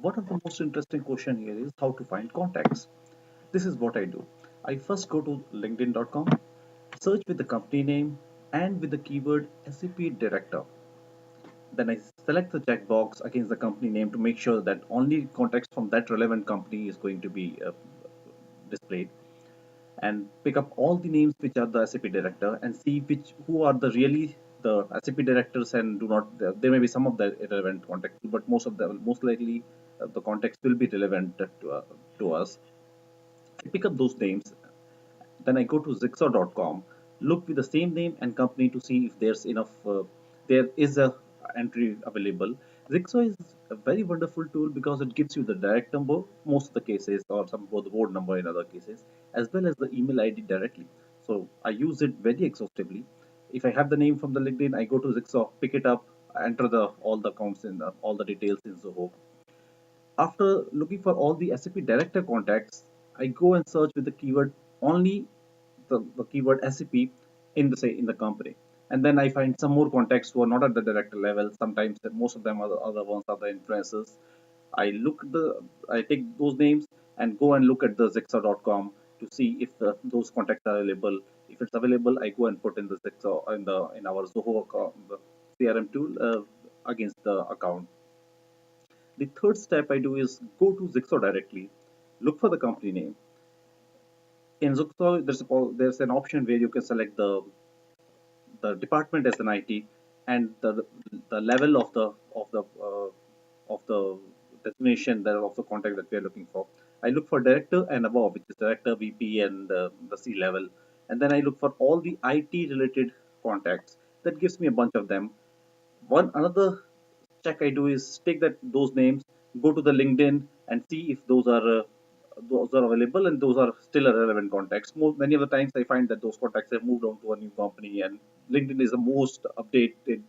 One of the most interesting question here is how to find contacts. This is what I do. I first go to linkedin.com, search with the company name and with the keyword SAP Director. Then I select the checkbox against the company name to make sure that only contacts from that relevant company is going to be displayed, and pick up all the names which are the SAP director and see which who are the really the SAP directors, and do not there may be some of the irrelevant contacts, but most likely the context will be relevant to us. I pick up those names, then I go to Zixor.com, look with the same name and company to see if there's enough, there is a entry available. Zixor is a very wonderful tool because it gives you the direct number, most of the cases, or some of the board number in other cases, as well as the email ID directly. So I use it very exhaustively. If I have the name from the LinkedIn, I go to Zixor, pick it up, enter the all the accounts in all the details in Zoho. After looking for all the SAP director contacts, I go and search with the keyword only the keyword SAP in the company. And then I find some more contacts who are not at the director level. Sometimes most of them are the other ones are the influencers. I take those names and go and look at the Zixer.com to see if those contacts are available. If it's available, I go and put in the Zixer in our Zoho account, the CRM tool against the account. The third step I do is go to Zixor directly, look for the company name. In Zixor, there's an option where you can select the department as an IT and the level of the designation there of the contact that we are looking for. I look for director and above, which is director, VP, and the C level, and then I look for all the IT related contacts. That gives me a bunch of them. One another check I do is take those names, go to the LinkedIn, and see if those are available and those are still a relevant contacts. Many of the times I find that those contacts have moved on to a new company, and LinkedIn is the most updated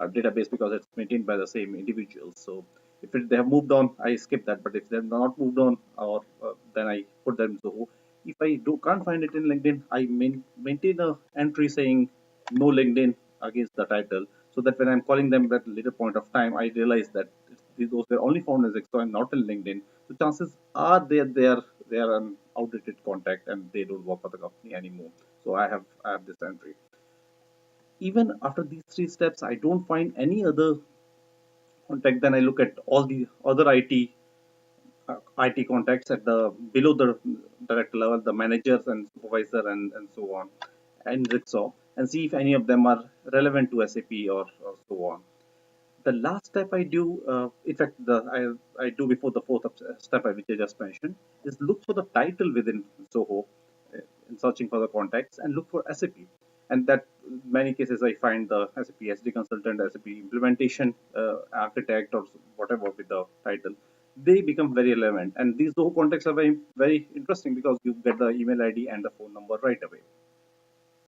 database because it's maintained by the same individuals. So they have moved on, I skip that. But if they're not moved on, or then I put them in Zoho. If I can't find it in LinkedIn, I maintain a entry saying no LinkedIn against the title, so that when I'm calling them at a later point of time, I realize that those were only found as extra and not in LinkedIn. So chances are they are an outdated contact and they don't work for the company anymore. So I have this entry. Even after these three steps, I don't find any other contact. Then I look at all the other IT contacts at the below the director level, the managers and supervisor and so on, and Jigsaw, and see if any of them are relevant to SAP or so on. The last step I do, in fact, I do before the fourth step which I just mentioned, is look for the title within Zoho in searching for the contacts and look for SAP. And that many cases I find the SAP SD consultant, SAP implementation architect, or whatever with the title, they become very relevant. And these Zoho contacts are very, very interesting because you get the email ID and the phone number right away.